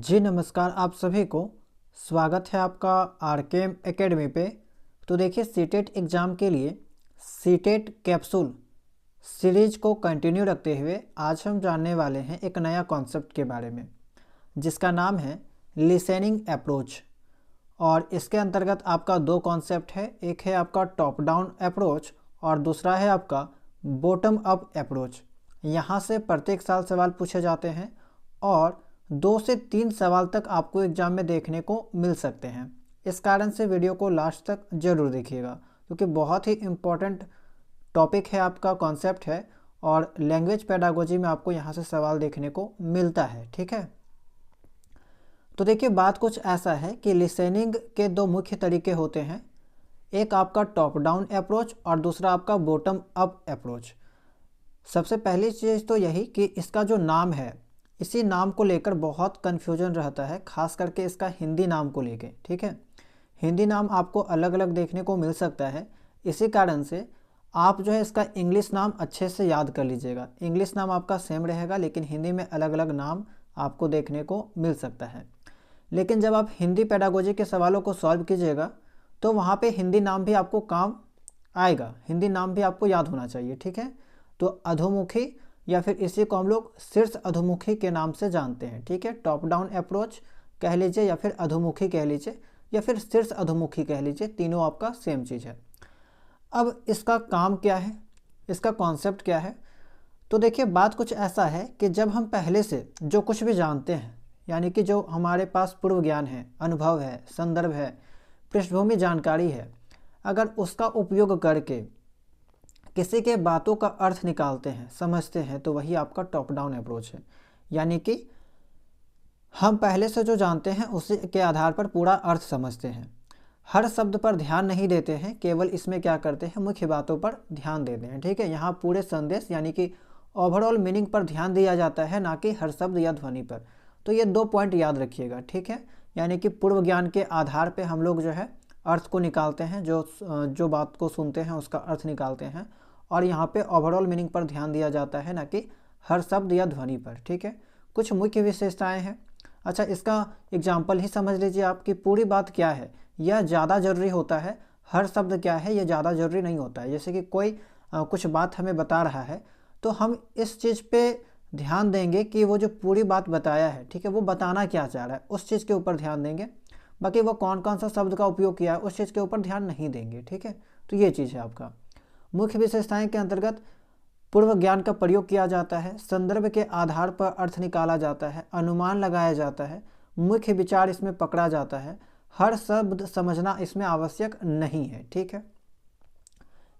जी नमस्कार, आप सभी को स्वागत है आपका आरकेएम एकेडमी पे। तो देखिए, सीटेट एग्ज़ाम के लिए सीटेट कैप्सूल सीरीज को कंटिन्यू रखते हुए आज हम जानने वाले हैं एक नया कॉन्सेप्ट के बारे में, जिसका नाम है लिसनिंग अप्रोच। और इसके अंतर्गत आपका दो कॉन्सेप्ट है, एक है आपका टॉप डाउन अप्रोच और दूसरा है आपका बॉटम अप अप्रोच। यहाँ से प्रत्येक साल सवाल पूछे जाते हैं और 2 से 3 सवाल तक आपको एग्जाम में देखने को मिल सकते हैं। इस कारण से वीडियो को लास्ट तक जरूर देखिएगा, क्योंकि बहुत ही इम्पोर्टेंट टॉपिक है, आपका कॉन्सेप्ट है और लैंग्वेज पेडागोजी में आपको यहाँ से सवाल देखने को मिलता है। ठीक है, तो देखिए बात कुछ ऐसा है कि लिसनिंग के दो मुख्य तरीके होते हैं, एक आपका टॉप डाउन अप्रोच और दूसरा आपका बॉटम अप अप्रोच। सबसे पहली चीज़ तो यही कि इसका जो नाम है, इसी नाम को लेकर बहुत कन्फ्यूजन रहता है, खास करके इसका हिंदी नाम को लेके। ठीक है, हिंदी नाम आपको अलग अलग देखने को मिल सकता है, इसी कारण से आप जो है इसका इंग्लिश नाम अच्छे से याद कर लीजिएगा। इंग्लिश नाम आपका सेम रहेगा, लेकिन हिंदी में अलग अलग नाम आपको देखने को मिल सकता है। लेकिन जब आप हिंदी पेडागोजी के सवालों को सॉल्व कीजिएगा तो वहाँ पे हिंदी नाम भी आपको काम आएगा, हिंदी नाम भी आपको याद होना चाहिए। ठीक है, तो अधोमुखी या फिर इसी को हम लोग शीर्ष अधोमुखी के नाम से जानते हैं। ठीक है, टॉप डाउन अप्रोच कह लीजिए या फिर अधोमुखी कह लीजिए या फिर शीर्ष अधोमुखी कह लीजिए, तीनों आपका सेम चीज़ है। अब इसका काम क्या है, इसका कॉन्सेप्ट क्या है? तो देखिए बात कुछ ऐसा है कि जब हम पहले से जो कुछ भी जानते हैं, यानी कि जो हमारे पास पूर्व ज्ञान है, अनुभव है, संदर्भ है, पृष्ठभूमि जानकारी है, अगर उसका उपयोग करके किसी के बातों का अर्थ निकालते हैं, समझते हैं, तो वही आपका टॉप डाउन अप्रोच है। यानी कि हम पहले से जो जानते हैं उसी के आधार पर पूरा अर्थ समझते हैं, हर शब्द पर ध्यान नहीं देते हैं, केवल इसमें क्या करते हैं, मुख्य बातों पर ध्यान देते हैं। ठीक है, यहाँ पूरे संदेश यानी कि ओवरऑल मीनिंग पर ध्यान दिया जाता है, ना कि हर शब्द या ध्वनि पर। तो ये 2 पॉइंट याद रखिएगा। ठीक है, यानी कि पूर्व ज्ञान के आधार पर हम लोग जो है अर्थ को निकालते हैं, जो बात को सुनते हैं उसका अर्थ निकालते हैं, और यहाँ पे ओवरऑल मीनिंग पर ध्यान दिया जाता है, ना कि हर शब्द या ध्वनि पर। ठीक है, कुछ मुख्य विशेषताएं हैं। अच्छा, इसका एग्जाम्पल ही समझ लीजिए, आपकी पूरी बात क्या है यह ज़्यादा जरूरी होता है, हर शब्द क्या है यह ज़्यादा जरूरी नहीं होता है। जैसे कि कोई कुछ बात हमें बता रहा है, तो हम इस चीज़ पे ध्यान देंगे कि वो जो पूरी बात बताया है, ठीक है, वो बताना क्या चाह रहा है, उस चीज़ के ऊपर ध्यान देंगे। बाकी वो कौन कौन सा शब्द का उपयोग किया है उस चीज़ के ऊपर ध्यान नहीं देंगे। ठीक है, तो ये चीज़ है आपका। मुख्य विशेषताएं के अंतर्गत पूर्व ज्ञान का प्रयोग किया जाता है, संदर्भ के आधार पर अर्थ निकाला जाता है, अनुमान लगाया जाता है, मुख्य विचार इसमें पकड़ा जाता है, हर शब्द समझना इसमें आवश्यक नहीं है। ठीक है,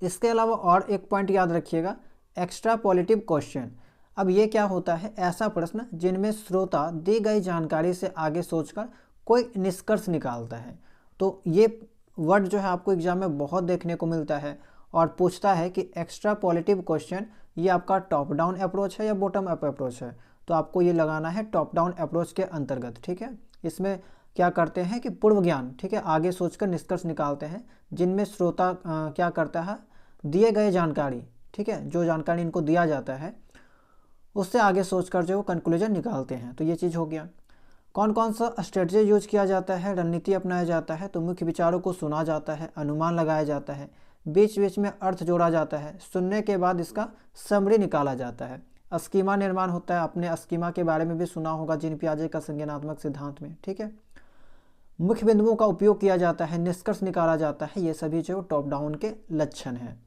इसके अलावा और एक पॉइंट याद रखिएगा, एक्स्ट्रापोलेटिव क्वेश्चन। अब ये क्या होता है, ऐसा प्रश्न जिनमें श्रोता दी गई जानकारी से आगे सोचकर कोई निष्कर्ष निकालता है। तो ये वर्ड जो है आपको एग्जाम में बहुत देखने को मिलता है और पूछता है कि एक्स्ट्रापोलेटिव क्वेश्चन ये आपका टॉप डाउन अप्रोच है या बॉटम अप अप्रोच है। तो आपको ये लगाना है टॉप डाउन अप्रोच के अंतर्गत। ठीक है, इसमें क्या करते हैं कि पूर्व ज्ञान, ठीक है, आगे सोचकर निष्कर्ष निकालते हैं, जिनमें श्रोता क्या करता है, दिए गए जानकारी, ठीक है, जो जानकारी इनको दिया जाता है उससे आगे सोचकर जो कंक्लूजन निकालते हैं। तो ये चीज़ हो गया। कौन कौन सा स्ट्रेटजी यूज किया जाता है, रणनीति अपनाया जाता है, तो मुख्य विचारों को सुना जाता है, अनुमान लगाया जाता है, बीच बीच में अर्थ जोड़ा जाता है, सुनने के बाद इसका समरी निकाला जाता है, स्कीमा निर्माण होता है। आपने स्कीमा के बारे में भी सुना होगा जीन पियाजे का संज्ञानात्मक सिद्धांत में। ठीक है, मुख्य बिंदुओं का उपयोग किया जाता है, निष्कर्ष निकाला जाता है। ये सभी जो टॉप डाउन के लक्षण हैं।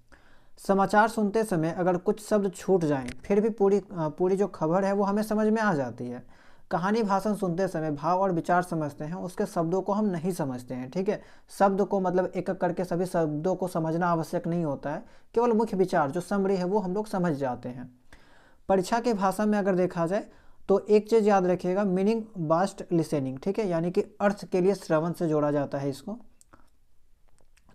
समाचार सुनते समय अगर कुछ शब्द छूट जाएं, फिर भी पूरी जो खबर है वो हमें समझ में आ जाती है। कहानी भाषण सुनते समय भाव और विचार समझते हैं, उसके शब्दों को हम नहीं समझते हैं। ठीक है, शब्द को मतलब एक एक करके सभी शब्दों को समझना आवश्यक नहीं होता है, केवल मुख्य विचार जो समरी है वो हम लोग समझ जाते हैं। परीक्षा के भाषा में अगर देखा जाए तो एक चीज़ याद रखिएगा, मीनिंग बास्ट लिसनिंग। ठीक है, यानी कि अर्थ के लिए श्रवण से जोड़ा जाता है इसको।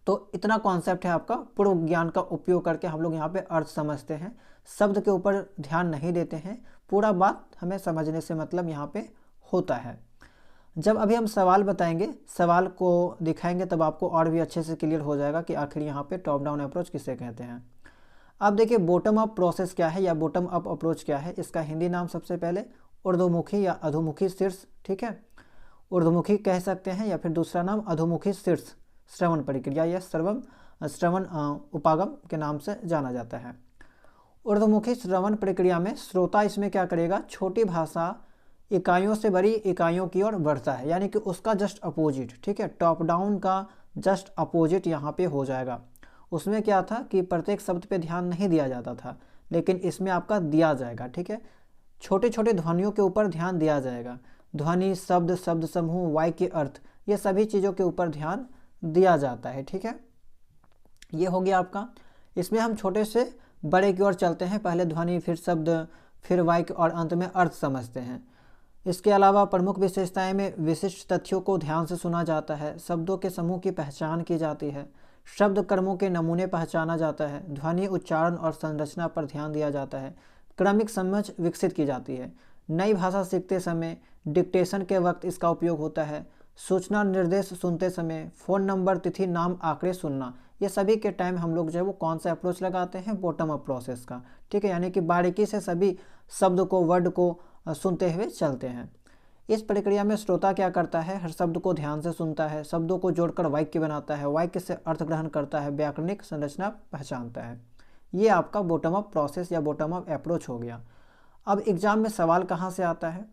तो इतना कॉन्सेप्ट है आपका। पूर्व ज्ञान का उपयोग करके हम लोग यहाँ पे अर्थ समझते हैं, शब्द के ऊपर ध्यान नहीं देते हैं, पूरा बात हमें समझने से मतलब यहाँ पे होता है। जब अभी हम सवाल बताएंगे, सवाल को दिखाएंगे, तब आपको और भी अच्छे से क्लियर हो जाएगा कि आखिर यहाँ पे टॉप डाउन अप्रोच किसे कहते हैं। अब देखिए बॉटम अप प्रोसेस क्या है या बॉटम अप अप्रोच क्या है। इसका हिंदी नाम सबसे पहले ऊर्ध्वमुखी या अधोमुखी शीर्ष, ठीक है, ऊर्ध्वमुखी कह सकते हैं, या फिर दूसरा नाम अधोमुखी शीर्ष श्रवण प्रक्रिया या श्रवण उपागम के नाम से जाना जाता है। ऊर्ध्वमुखी श्रवण प्रक्रिया में श्रोता इसमें क्या करेगा, छोटी भाषा इकाइयों से बड़ी इकाइयों की ओर बढ़ता है, यानी कि उसका जस्ट अपोजिट, ठीक है, टॉप डाउन का जस्ट अपोजिट यहाँ पे हो जाएगा। उसमें क्या था कि प्रत्येक शब्द पे ध्यान नहीं दिया जाता था, लेकिन इसमें आपका दिया जाएगा, ठीक है, छोटे छोटे ध्वनियों के ऊपर ध्यान दिया जाएगा। ध्वनि, शब्द, शब्द समूह, वाक्य, अर्थ, ये सभी चीज़ों के ऊपर ध्यान दिया जाता है, ठीक है। ये हो गया आपका। इसमें हम छोटे से बड़े की ओर चलते हैं, पहले ध्वनि, फिर शब्द, फिर वाक्य और अंत में अर्थ समझते हैं। इसके अलावा प्रमुख विशेषताएं में विशिष्ट तथ्यों को ध्यान से सुना जाता है, शब्दों के समूह की पहचान की जाती है, शब्द कर्मों के नमूने पहचाना जाता है, ध्वनि, उच्चारण और संरचना पर ध्यान दिया जाता है, क्रमिक समझ विकसित की जाती है। नई भाषा सीखते समय डिक्टेशन के वक्त इसका उपयोग होता है। सूचना निर्देश सुनते समय फ़ोन नंबर, तिथि, नाम, आंकड़े सुनना, ये सभी के टाइम हम लोग जो है वो कौन सा अप्रोच लगाते हैं, बॉटम अप प्रोसेस का, ठीक है, यानी कि बारीकी से सभी शब्द को, वर्ड को सुनते हुए चलते हैं। इस प्रक्रिया में श्रोता क्या करता है, हर शब्द को ध्यान से सुनता है, शब्दों को जोड़कर वाक्य बनाता है, वाक्य से अर्थ ग्रहण करता है, व्याकरणिक संरचना पहचानता है। ये आपका बॉटम अप प्रोसेस या बॉटम अप अप्रोच हो गया। अब एग्जाम में सवाल कहाँ से आता है,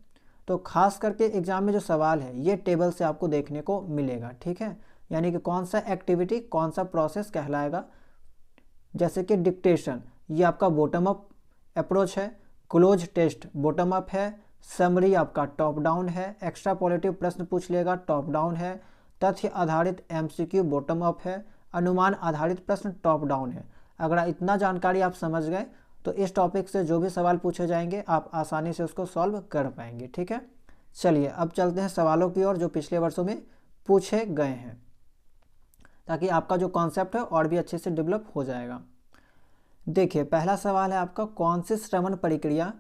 तो खास करके एग्जाम में जो सवाल है ये टेबल से आपको देखने को मिलेगा, ठीक है, यानी कि कौन सा एक्टिविटी, कौन सा प्रोसेस कहलाएगा। जैसे कि डिक्टेशन, ये आपका बॉटम अप अप्रोच है, क्लोज टेस्ट बॉटम अप है, समरी आपका टॉप डाउन है, एक्स्ट्रापोलेटिव प्रश्न पूछ लेगा टॉप डाउन है, तथ्य आधारित एमसीक्यू बॉटम अप है, अनुमान आधारित प्रश्न टॉप डाउन है। अगर इतना जानकारी आप समझ गए तो इस टॉपिक से जो भी सवाल पूछे जाएंगे आप आसानी से उसको सॉल्व कर पाएंगे, ठीक है। चलिए अब चलते हैं सवालों की ओर जो पिछले वर्षों में पूछे गए हैं, ताकि आपका जो कॉन्सेप्ट है और भी अच्छे से डेवलप हो जाएगा। देखिए पहला सवाल है आपका, कौन सी श्रवण प्रक्रिया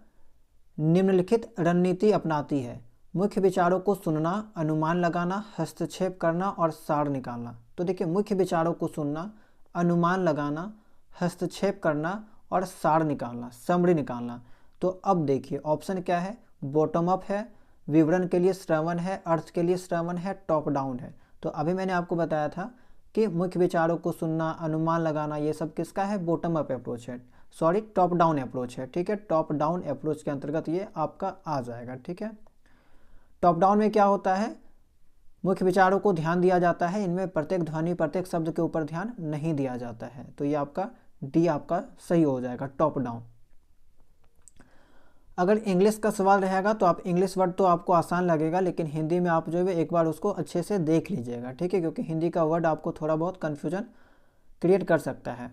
निम्नलिखित रणनीति अपनाती है, मुख्य विचारों को सुनना, अनुमान लगाना, हस्तक्षेप करना और सार निकालना। तो देखिए मुख्य विचारों को सुनना, अनुमान लगाना, हस्तक्षेप करना और सार निकालना, समरी निकालना। तो अब देखिए ऑप्शन क्या है, बॉटम अप है, विवरण के लिए श्रवण है, अर्थ के लिए श्रवण है, टॉप डाउन है। तो अभी मैंने आपको बताया था कि मुख्य विचारों को सुनना, अनुमान लगाना, ये सब किसका है, बॉटम अप अप्रोच है, सॉरी टॉप डाउन अप्रोच है, ठीक है। टॉप डाउन अप्रोच के अंतर्गत ये आपका आ जाएगा, ठीक है। टॉप डाउन में क्या होता है, मुख्य विचारों को ध्यान दिया जाता है, इनमें प्रत्येक ध्वनि, प्रत्येक शब्द के ऊपर ध्यान नहीं दिया जाता है। तो ये आपका डी आपका सही हो जाएगा, टॉप डाउन। अगर इंग्लिश का सवाल रहेगा तो आप इंग्लिश वर्ड तो आपको आसान लगेगा, लेकिन हिंदी में आप जो है एक बार उसको अच्छे से देख लीजिएगा, ठीक है, क्योंकि हिंदी का वर्ड आपको थोड़ा बहुत कन्फ्यूजन क्रिएट कर सकता है।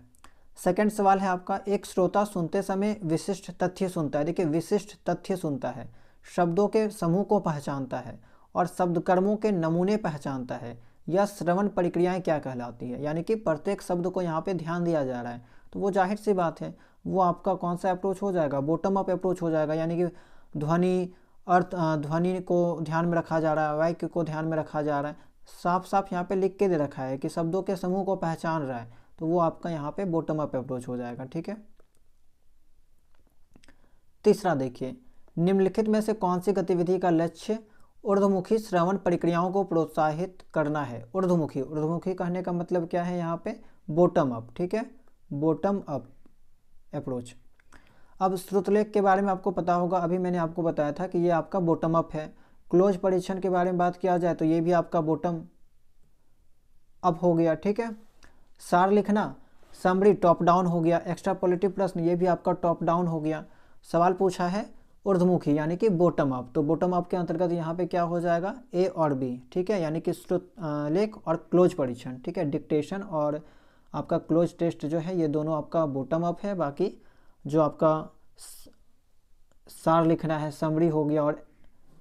सेकंड सवाल है आपका, एक श्रोता सुनते समय विशिष्ट तथ्य सुनता है। देखिए विशिष्ट तथ्य सुनता है, शब्दों के समूह को पहचानता है और शब्द कर्मों के नमूने पहचानता है। यह श्रवण प्रक्रियाएं क्या कहलाती है, यानी कि प्रत्येक शब्द को यहाँ पे ध्यान दिया जा रहा है, तो वो जाहिर सी बात है वो आपका कौन सा अप्रोच हो जाएगा, बॉटम अप अप्रोच हो जाएगा। यानी कि ध्वनि, अर्थ, ध्वनि को ध्यान में रखा जा रहा है, वाक्य को ध्यान में रखा जा रहा है, साफ साफ यहाँ पे लिख के दे रखा है कि शब्दों के समूह को पहचान रहा है, तो वो आपका यहाँ पे बॉटम अप अप्रोच हो जाएगा, ठीक है। तीसरा देखिए, निम्नलिखित में से कौन सी गतिविधि का लक्ष्य ऊर्ध्वमुखी श्रवण प्रक्रियाओं को प्रोत्साहित करना है। ऊर्ध्वमुखी, ऊर्ध्वमुखी कहने का मतलब क्या है यहाँ पे, बॉटम अप, ठीक है, बॉटम अप अप्रोच। अब श्रुतलेख के बारे में आपको पता होगा, अभी मैंने आपको बताया था कि ये आपका बॉटम अप है। क्लोज परीक्षण के बारे में बात किया जाए तो ये भी आपका बॉटम अप हो गया, ठीक है। सार लिखना, समरी टॉप डाउन हो गया। एक्स्ट्रापोलेटिव प्रश्न, ये भी आपका टॉप डाउन हो गया। सवाल पूछा है ऊर्ध्वमुखी यानी कि बॉटम अप, तो बॉटम अप के अंतर्गत यहाँ पे क्या हो जाएगा, ए और बी, ठीक है, यानी कि श्रुतलेख और क्लोज परीक्षण, ठीक है। डिक्टेशन और आपका क्लोज टेस्ट जो है ये दोनों आपका बॉटम अप है, बाकी जो आपका सार लिखना है, समरी हो गया और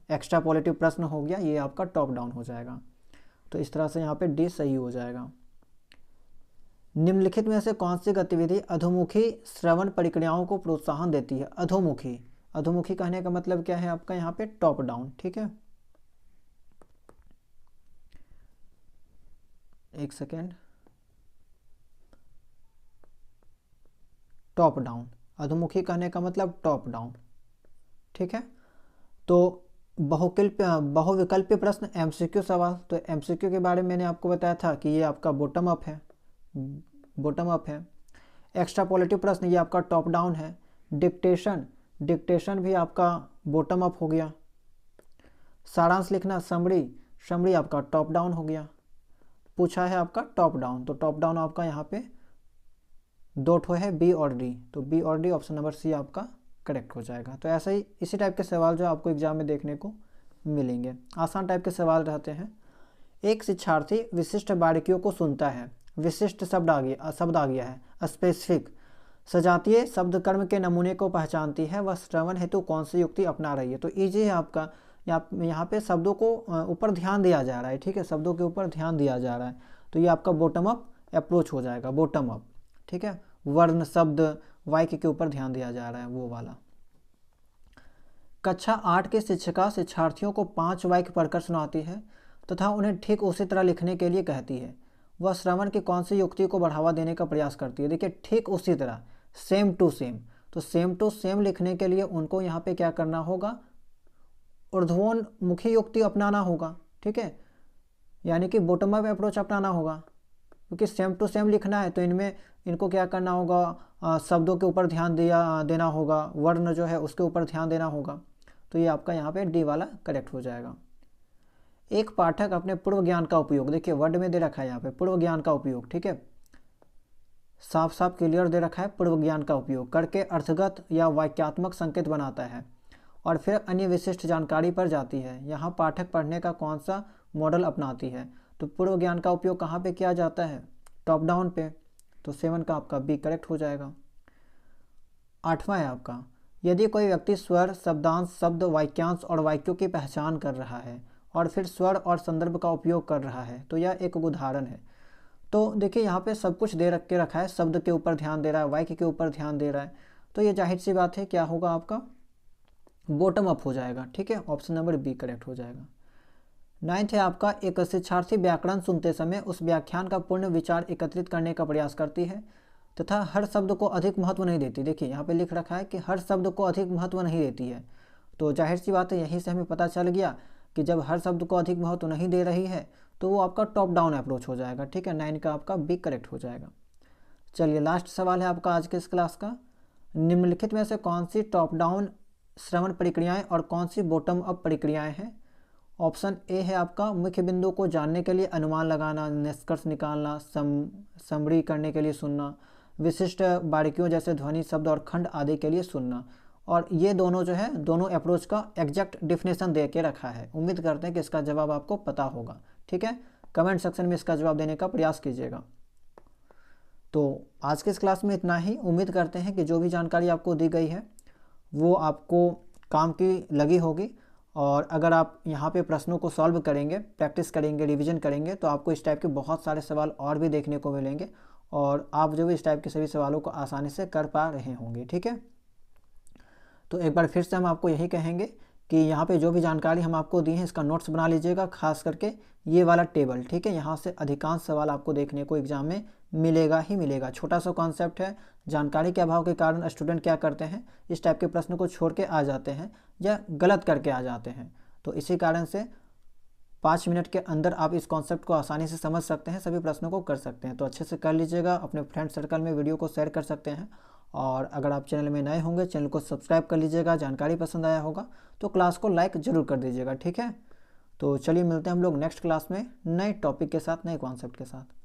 एक्स्ट्रापोलेटिव प्रश्न हो गया, ये आपका टॉप डाउन हो जाएगा। तो इस तरह से यहाँ पे डी सही हो जाएगा। निम्नलिखित में से कौन सी गतिविधि अधोमुखी श्रवण प्रक्रियाओं को प्रोत्साहन देती है। अधोमुखी, अधोमुखी कहने का मतलब क्या है आपका यहाँ पे, टॉप डाउन, ठीक है। एक सेकेंड, टॉप डाउन, अधोमुखी कहने का मतलब टॉप डाउन, ठीक है। तो बहुविकल्पीय प्रश्न, एमसीक्यू सवाल। तो एमसीक्यू के बारे में मैंने आपको बताया था कि ये आपका बॉटम अप है, बॉटम अप है। एक्स्ट्रापोलेटिव प्रश्न ये आपका टॉप डाउन है। डिक्टेशन भी आपका बॉटम अप हो गया। सारांश लिखना, समरी आपका टॉप डाउन हो गया। पूछा है आपका टॉप डाउन, तो टॉप डाउन आपका यहाँ पे 2 ठो है, बी और डी। तो बी और डी ऑप्शन नंबर सी आपका करेक्ट हो जाएगा। तो ऐसा ही इसी टाइप के सवाल जो आपको एग्जाम में देखने को मिलेंगे, आसान टाइप के सवाल रहते हैं। एक शिक्षार्थी विशिष्ट बारीकियों को सुनता है। विशिष्ट शब्द आ गया है। स्पेसिफिक, सजातीय शब्द कर्म के नमूने को पहचानती है, वह श्रवण हेतु कौन सी युक्ति अपना रही है। तो ईजी है आपका, यहाँ पे शब्दों को ऊपर ध्यान दिया जा रहा है, ठीक है, शब्दों के ऊपर ध्यान दिया जा रहा है। तो ये आपका बॉटम अप अप्रोच हो जाएगा, बॉटम अप, ठीक है। वर्ण, शब्द, वाक्य के ऊपर ध्यान दिया जा रहा है, वो वाला। कक्षा 8 की शिक्षिका शिक्षार्थियों को 5 वाक्य पढ़कर सुनाती है तथा उन्हें ठीक उसी तरह लिखने के लिए कहती है। वह श्रवण की कौन सी युक्ति को बढ़ावा देने का प्रयास करती है। देखिए, ठीक उसी तरह, सेम टू सेम। तो सेम टू सेम लिखने के लिए उनको यहाँ पे क्या करना होगा, ऊर्ध्वोन्मुखी युक्ति अपनाना होगा, ठीक है, यानी कि बॉटम अप अप्रोच अपनाना होगा, क्योंकि सेम टू सेम लिखना है। तो इनको क्या करना होगा, शब्दों के ऊपर ध्यान देना होगा, वर्ण जो है उसके ऊपर ध्यान देना होगा। तो ये आपका यहाँ पे डी वाला करेक्ट हो जाएगा। एक पाठक अपने पूर्व ज्ञान का उपयोग, देखिए वर्ड में दे रखा है यहाँ पे पूर्व ज्ञान का उपयोग, ठीक है, साफ साफ क्लियर दे रखा है, पूर्व ज्ञान का उपयोग करके अर्थगत या वाक्यात्मक संकेत बनाता है और फिर अन्य विशिष्ट जानकारी पर जाती है। यहाँ पाठक पढ़ने का कौन सा मॉडल अपनाती है। तो पूर्व ज्ञान का उपयोग कहाँ पे किया जाता है, टॉप डाउन पे। तो 7 का आपका बी करेक्ट हो जाएगा। 8वां है आपका, यदि कोई व्यक्ति स्वर, शब्दांश, शब्द, वाक्यांश और वाक्यों की पहचान कर रहा है और फिर स्वर और संदर्भ का उपयोग कर रहा है, तो यह एक उदाहरण है। तो देखिए यहाँ पे सब कुछ दे रखा है, शब्द के ऊपर ध्यान दे रहा है, वाक्य के ऊपर ध्यान दे रहा है। तो ये जाहिर सी बात है क्या होगा, आपका बॉटम अप हो जाएगा, ठीक है, ऑप्शन नंबर बी करेक्ट हो जाएगा। 9th है आपका, एक शिक्षार्थी व्याकरण सुनते समय उस व्याख्यान का पूर्ण विचार एकत्रित करने का प्रयास करती है तथा हर शब्द को अधिक महत्व नहीं देती। देखिए यहाँ पे लिख रखा है कि हर शब्द को अधिक महत्व नहीं देती है। तो जाहिर सी बात है, यहीं से हमें पता चल गया कि जब हर शब्द को अधिक महत्व नहीं दे रही है तो वो आपका टॉप डाउन अप्रोच हो जाएगा, ठीक है। 9 का आपका बी करेक्ट हो जाएगा। चलिए लास्ट सवाल है आपका आज के इस क्लास का, निम्नलिखित में से कौन सी टॉप डाउन श्रवण प्रक्रियाएं और कौन सी बॉटम अप प्रक्रियाएं हैं। ऑप्शन ए है आपका, मुख्य बिंदु को जानने के लिए अनुमान लगाना, निष्कर्ष निकालना, समरी करने के लिए सुनना, विशिष्ट बारीकियों जैसे ध्वनि, शब्द और खंड आदि के लिए सुनना। और ये दोनों जो है, दोनों अप्रोच का एग्जैक्ट डिफिनेशन दे के रखा है। उम्मीद करते हैं कि इसका जवाब आपको पता होगा, ठीक है। कमेंट सेक्शन में इसका जवाब देने का प्रयास कीजिएगा। तो आज के इस क्लास में इतना ही। उम्मीद करते हैं कि जो भी जानकारी आपको दी गई है वो आपको काम की लगी होगी, और अगर आप यहाँ पे प्रश्नों को सॉल्व करेंगे, प्रैक्टिस करेंगे, रिवीजन करेंगे, तो आपको इस टाइप के बहुत सारे सवाल और भी देखने को मिलेंगे और आप जो भी इस टाइप के सभी सवालों को आसानी से कर पा रहे होंगे, ठीक है। तो एक बार फिर से हम आपको यही कहेंगे कि यहाँ पे जो भी जानकारी हम आपको दी है इसका नोट्स बना लीजिएगा, खास करके ये वाला टेबल, ठीक है। यहाँ से अधिकांश सवाल आपको देखने को एग्जाम में मिलेगा ही मिलेगा। छोटा सा कॉन्सेप्ट है, जानकारी के अभाव के कारण स्टूडेंट क्या करते हैं, इस टाइप के प्रश्न को छोड़ के आ जाते हैं या गलत करके आ जाते हैं। तो इसी कारण से 5 मिनट के अंदर आप इस कॉन्सेप्ट को आसानी से समझ सकते हैं, सभी प्रश्नों को कर सकते हैं। तो अच्छे से कर लीजिएगा, अपने फ्रेंड सर्कल में वीडियो को शेयर कर सकते हैं। और अगर आप चैनल में नए होंगे, चैनल को सब्सक्राइब कर लीजिएगा। जानकारी पसंद आया होगा तो क्लास को लाइक ज़रूर कर दीजिएगा, ठीक है। तो चलिए मिलते हैं हम लोग नेक्स्ट क्लास में नए टॉपिक के साथ, नए कॉन्सेप्ट के साथ।